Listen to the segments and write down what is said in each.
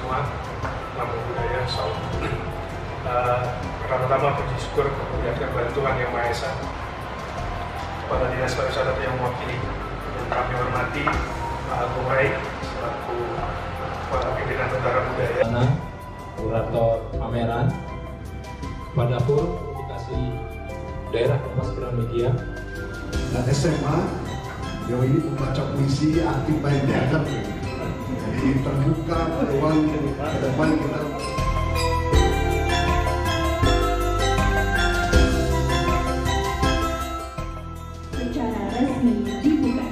semua, Namo Buddhaya, Salam. Pertama-tama puji syukur kepada Tuhan Yang Maha Esa, kepada Dinas Pariwisata yang mewakili, yang kami hormati Pak Agung Rai selaku Kepala Pimpinan Tentara Budaya, kurator pameran, kepada full komunikasi daerah Kompas Gramedia dan SMA. Yo ini membaca puisi aktif main teater, jadi terbuka peluang ke depan kita. Secara resmi dibuka.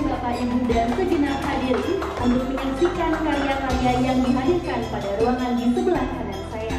Bapak Ibu dan segenap hadirin untuk menyaksikan karya-karya yang dihadirkan pada ruangan di sebelah kanan saya.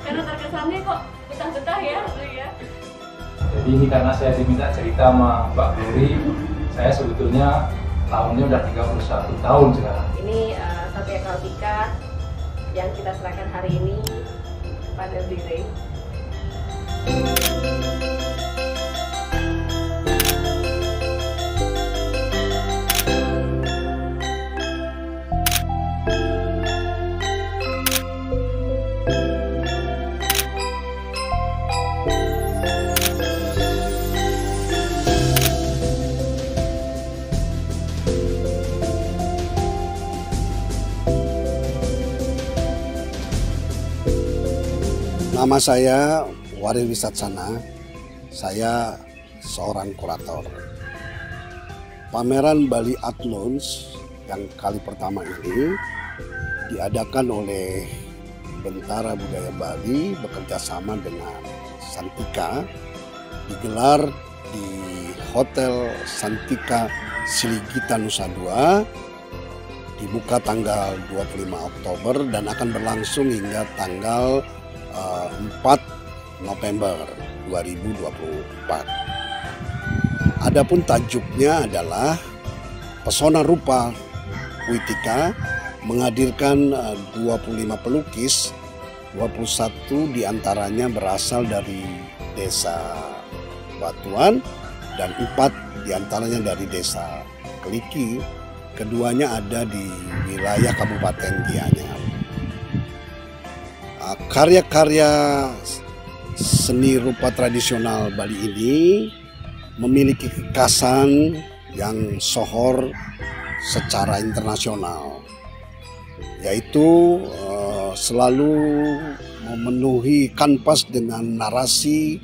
Karena terkesannya kok betah-betah ya. Jadi ini karena saya diminta cerita sama Mbak Glory, saya sebetulnya tahunnya udah 31 tahun sekarang. Ini Satya Kalpika yang kita serahkan hari ini pada Bire. Nama saya Wari Wisatsana, saya seorang kurator. Pameran Bali Art Lounge yang kali pertama ini diadakan oleh Bentara Budaya Bali bekerja sama dengan Santika, digelar di Hotel Santika Siligita Nusa Dua, dibuka tanggal 25 Oktober dan akan berlangsung hingga tanggal 4 November 2024. Adapun tajuknya adalah Pesona Rupa Puitika, menghadirkan 25 pelukis, 21 diantaranya berasal dari Desa Batuan dan 4 diantaranya dari Desa Keliki. Keduanya ada di wilayah Kabupaten Gianyar. Karya-karya seni rupa tradisional Bali ini memiliki kekasan yang sohor secara internasional, yaitu selalu memenuhi kanvas dengan narasi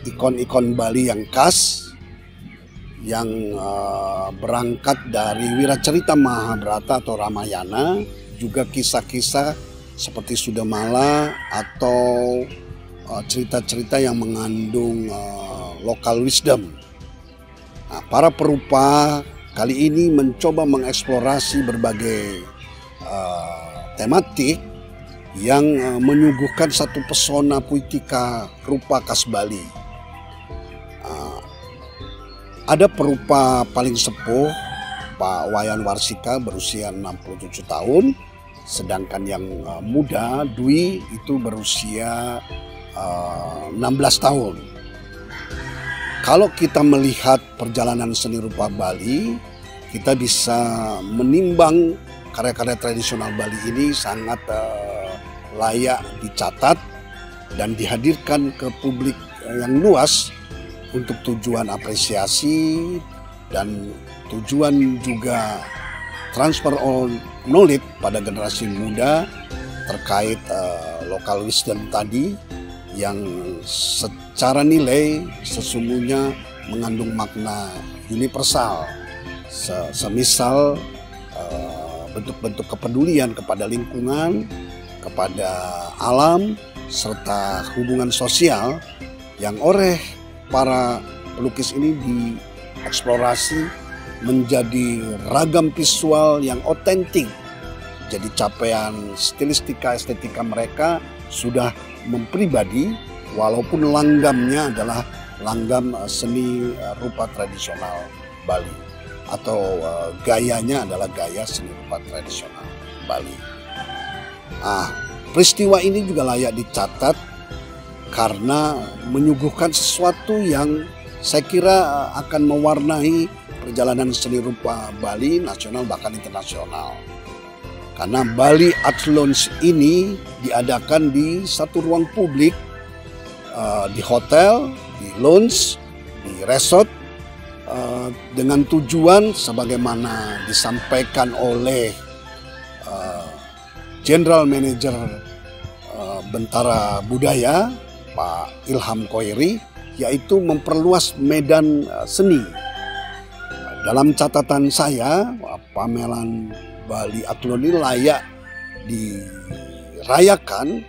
ikon-ikon Bali yang khas, yang berangkat dari wiracarita Mahabharata atau Ramayana, juga kisah-kisah seperti Sudamala atau cerita-cerita yang mengandung local wisdom. Nah, para perupa kali ini mencoba mengeksplorasi berbagai tematik yang menyuguhkan satu pesona puitika rupa khas Bali. Ada perupa paling sepuh, Pak Wayan Warsika, berusia 67 tahun. Sedangkan yang muda, Dwi, itu berusia 16 tahun. Kalau kita melihat perjalanan seni rupa Bali, kita bisa menimbang karya-karya tradisional Bali ini sangat layak dicatat dan dihadirkan ke publik yang luas untuk tujuan apresiasi dan tujuan juga transfer knowledge pada generasi muda terkait local wisdom tadi yang secara nilai sesungguhnya mengandung makna universal, semisal bentuk-bentuk kepedulian kepada lingkungan, kepada alam, serta hubungan sosial yang oleh para pelukis ini dieksplorasi menjadi ragam visual yang otentik. Jadi capaian stilistika estetika mereka sudah mempribadi, walaupun langgamnya adalah langgam seni rupa tradisional Bali, atau gayanya adalah gaya seni rupa tradisional Bali. Peristiwa ini juga layak dicatat karena menyuguhkan sesuatu yang saya kira akan mewarnai perjalanan seni rupa Bali nasional bahkan internasional. Karena Bali Art Lounge ini diadakan di satu ruang publik, di hotel, di lounge, di resort, dengan tujuan sebagaimana disampaikan oleh General Manager Bentara Budaya Pak Ilham Koiri, yaitu memperluas medan seni. Dalam catatan saya, pameran Bali Art Lounge ini layak dirayakan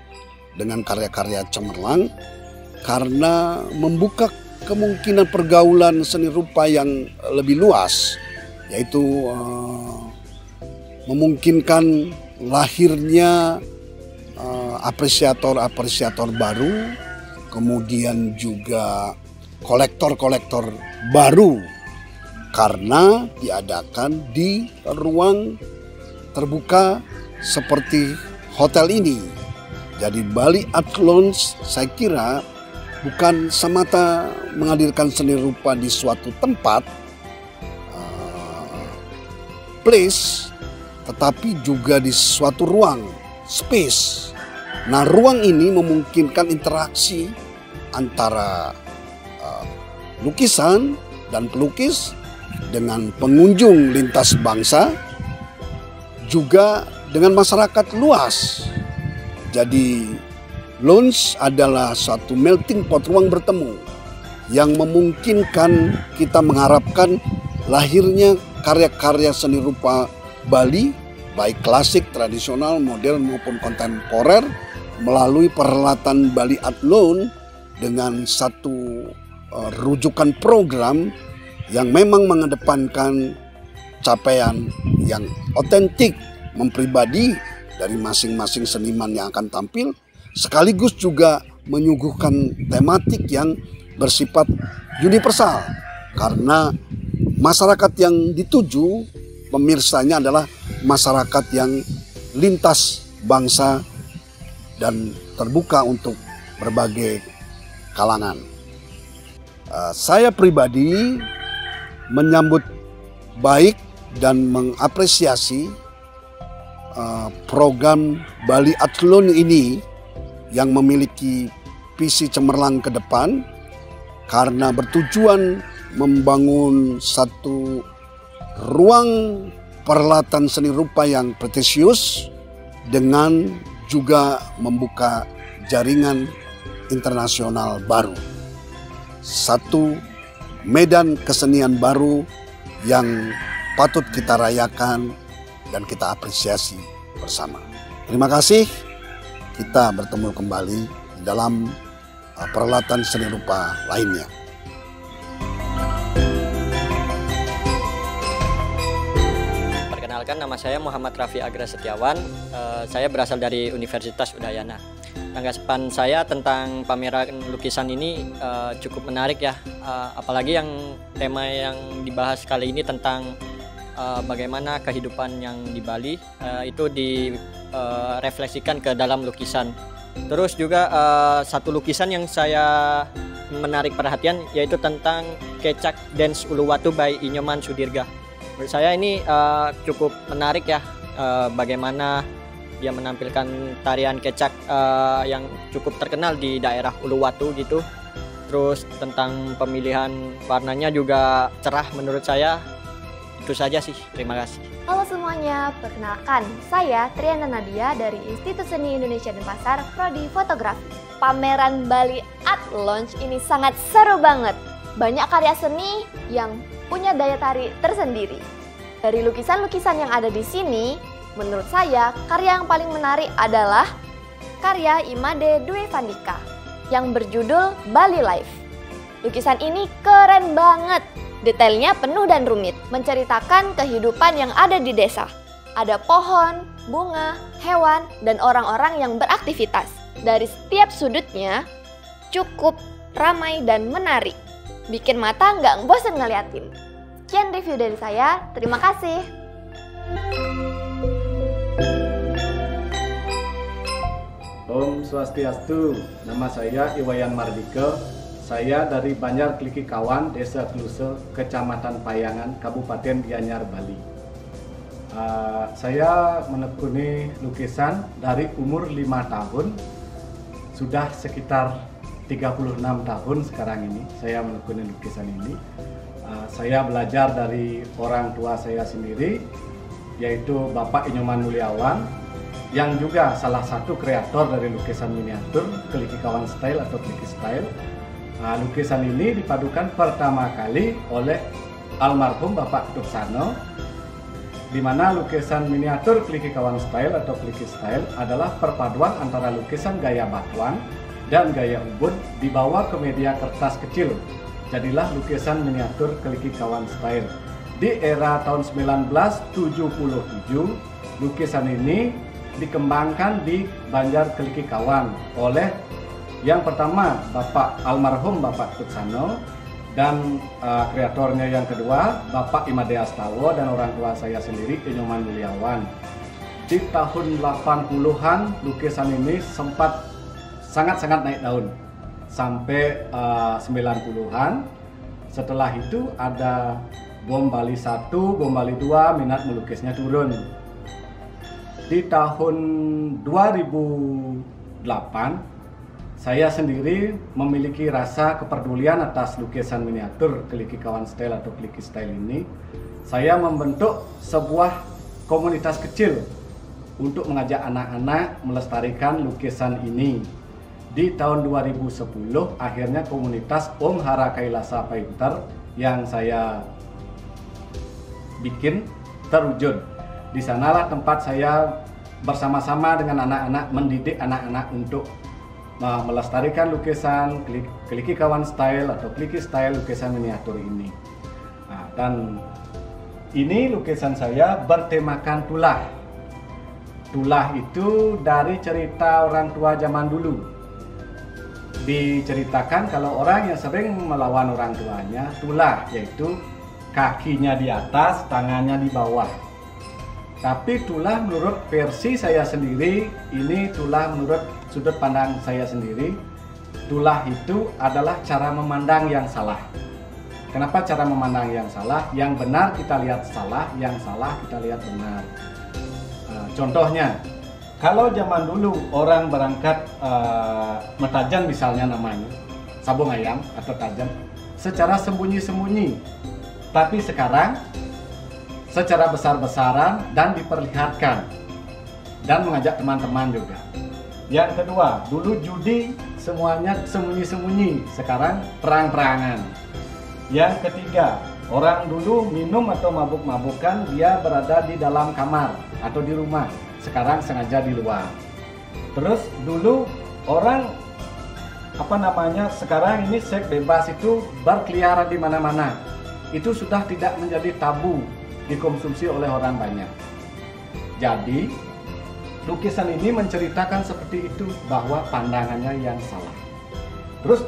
dengan karya-karya cemerlang karena membuka kemungkinan pergaulan seni rupa yang lebih luas, yaitu memungkinkan lahirnya apresiator-apresiator baru, kemudian juga kolektor-kolektor baru karena diadakan di ruang terbuka seperti hotel ini. Jadi Bali Art Lounge saya kira bukan semata menghadirkan seni rupa di suatu tempat, place, tetapi juga di suatu ruang, space. Nah, ruang ini memungkinkan interaksi antara lukisan dan pelukis dengan pengunjung lintas bangsa, juga dengan masyarakat luas. Jadi lounge adalah suatu melting pot, ruang bertemu yang memungkinkan kita mengharapkan lahirnya karya-karya seni rupa Bali, baik klasik, tradisional, modern maupun kontemporer, melalui perhelatan Bali Art Lounge dengan satu rujukan program yang memang mengedepankan capaian yang otentik, mempribadi dari masing-masing seniman yang akan tampil, sekaligus juga menyuguhkan tematik yang bersifat universal karena masyarakat yang dituju pemirsanya adalah masyarakat yang lintas bangsa dan terbuka untuk berbagai kalangan. Saya pribadi menyambut baik dan mengapresiasi program Bali Art Lounge ini yang memiliki visi cemerlang ke depan karena bertujuan membangun satu ruang perhelatan seni rupa yang pretisius dengan juga membuka jaringan internasional baru. Satu medan kesenian baru yang patut kita rayakan dan kita apresiasi bersama. Terima kasih. Kita bertemu kembali dalam perhelatan seni rupa lainnya. Perkenalkan, nama saya Muhammad Raffi Agra Setiawan. Saya berasal dari Universitas Udayana. Tanggapan saya tentang pameran lukisan ini cukup menarik ya, apalagi yang tema yang dibahas kali ini tentang bagaimana kehidupan yang di Bali itu direfleksikan ke dalam lukisan. Terus juga satu lukisan yang saya menarik perhatian yaitu tentang Kecak Dance Uluwatu by Inyoman Sudirga. Menurut saya ini cukup menarik ya, bagaimana dia menampilkan tarian kecak yang cukup terkenal di daerah Uluwatu gitu. Terus tentang pemilihan warnanya juga cerah menurut saya. Itu saja sih, terima kasih. Halo semuanya, perkenalkan saya Triana Nadia dari Institut Seni Indonesia Denpasar, Prodi Fotografi. Pameran Bali Art Launch ini sangat seru banget. Banyak karya seni yang punya daya tarik tersendiri. Dari lukisan-lukisan yang ada di sini, menurut saya karya yang paling menarik adalah karya Imade Dwi Vandika yang berjudul Bali Life. Lukisan ini keren banget. Detailnya penuh dan rumit, menceritakan kehidupan yang ada di desa. Ada pohon, bunga, hewan, dan orang-orang yang beraktivitas. Dari setiap sudutnya, cukup ramai dan menarik. Bikin mata nggak bosan ngeliatin. Sekian review dari saya, terima kasih. Om Swastiastu, nama saya Iwayan Mardike. Saya dari Banjar Kliki Kawan, Desa Kluse, Kecamatan Payangan, Kabupaten Gianyar, Bali. Saya menekuni lukisan dari umur 5 tahun, sudah sekitar 36 tahun sekarang ini saya menekuni lukisan ini. Saya belajar dari orang tua saya sendiri, yaitu Bapak Inyoman Mulyawan, yang juga salah satu kreator dari lukisan miniatur Kliki Kawan Style atau Kliki Style. Lukisan ini dipadukan pertama kali oleh almarhum Bapak Tuksano, di mana lukisan miniatur Kliki Kawan Style atau Kliki Style adalah perpaduan antara lukisan gaya batuan dan gaya ubud dibawa ke media kertas kecil. Jadilah lukisan miniatur Kliki Kawan Style. Di era tahun 1977, lukisan ini dikembangkan di Banjar Kliki Kawan oleh yang pertama Bapak almarhum Bapak Tuksano, dan kreatornya yang kedua Bapak Imade Astawa dan orang tua saya sendiri Inyoman Mulyawan. Di tahun 80-an lukisan ini sempat sangat-sangat naik daun sampai 90-an. Setelah itu ada bom Bali 1, bom Bali 2, minat melukisnya turun. Di tahun 2008 saya sendiri memiliki rasa kepedulian atas lukisan miniatur Kliki Kawan Style atau Kliki Style ini. Saya membentuk sebuah komunitas kecil untuk mengajak anak-anak melestarikan lukisan ini. Di tahun 2010 akhirnya komunitas Om Hara Kailasa Painter yang saya bikin terwujud. Di sanalah tempat saya bersama-sama dengan anak-anak mendidik anak-anak untuk melestarikan lukisan Kliki Kawan Style atau Kliki Style lukisan miniatur ini. Dan ini lukisan saya bertemakan tulah. Tulah itu dari cerita orang tua zaman dulu. Diceritakan kalau orang yang sering melawan orang tuanya tulah, yaitu kakinya di atas, tangannya di bawah. Tapi tulah menurut versi saya sendiri, ini tulah menurut sudut pandang saya sendiri, tulah itu adalah cara memandang yang salah. Kenapa cara memandang yang salah? Yang benar kita lihat salah, yang salah kita lihat benar. Contohnya, kalau zaman dulu orang berangkat metajan misalnya namanya, sabung ayam atau tajan, secara sembunyi-sembunyi. Tapi sekarang secara besar-besaran dan diperlihatkan dan mengajak teman-teman juga. Yang kedua, dulu judi semuanya sembunyi-sembunyi, sekarang perang-perangan. Yang ketiga, orang dulu minum atau mabuk-mabukan dia berada di dalam kamar atau di rumah, sekarang sengaja di luar. Terus dulu orang sekarang ini seks bebas itu berkeliaran di mana-mana. Itu sudah tidak menjadi tabu dikonsumsi oleh orang banyak. Jadi lukisan ini menceritakan seperti itu, bahwa pandangannya yang salah. Terus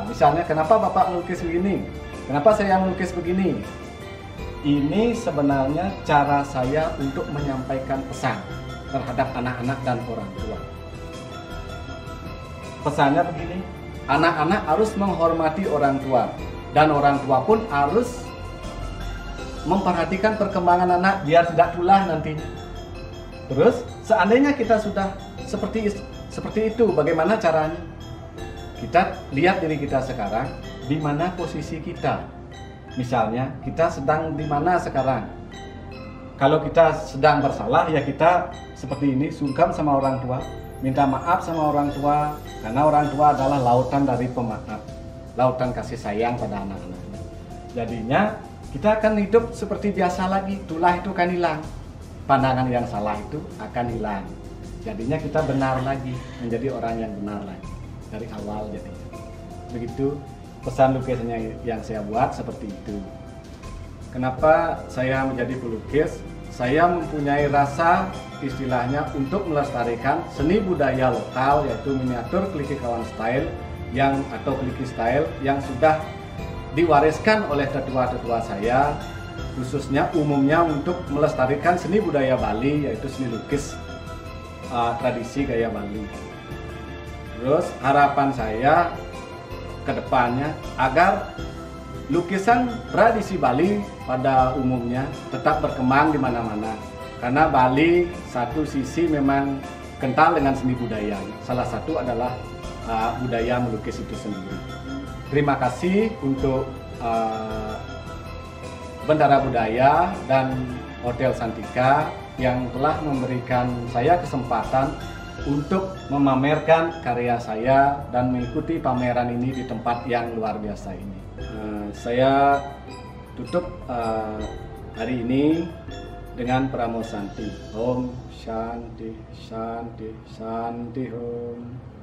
misalnya kenapa Bapak melukis begini? Kenapa saya melukis begini? Ini sebenarnya cara saya untuk menyampaikan pesan terhadap anak-anak dan orang tua. Pesannya begini, anak-anak harus menghormati orang tua, dan orang tua pun harus memperhatikan perkembangan anak biar tidak tulah nantinya. Terus seandainya kita sudah seperti itu, bagaimana caranya? Kita lihat diri kita sekarang, di mana posisi kita. Misalnya kita sedang di mana sekarang. Kalau kita sedang bersalah ya kita seperti ini, sungkem sama orang tua, minta maaf sama orang tua, karena orang tua adalah lautan dari pemaaf, lautan kasih sayang pada anak-anaknya. Jadinya kita akan hidup seperti biasa lagi, itulah itu akan hilang, pandangan yang salah itu akan hilang. Jadinya kita benar lagi, menjadi orang yang benar lagi dari awal. Jadi begitu pesan lukisannya yang saya buat seperti itu. Kenapa saya menjadi pelukis? Saya mempunyai rasa istilahnya untuk melestarikan seni budaya lokal, yaitu miniatur Klikikawan style atau kliki style yang sudah diwariskan oleh tetua-tetua saya, khususnya umumnya untuk melestarikan seni budaya Bali, yaitu seni lukis tradisi gaya Bali. Terus harapan saya ke depannya agar lukisan tradisi Bali pada umumnya tetap berkembang di mana-mana. Karena Bali satu sisi memang kental dengan seni budaya. Salah satu adalah budaya melukis itu sendiri. Terima kasih untuk Bendara Budaya dan Hotel Santika yang telah memberikan saya kesempatan untuk memamerkan karya saya dan mengikuti pameran ini di tempat yang luar biasa ini. Saya tutup hari ini dengan Pramo Santi. Om Shanti Shanti Shanti Om.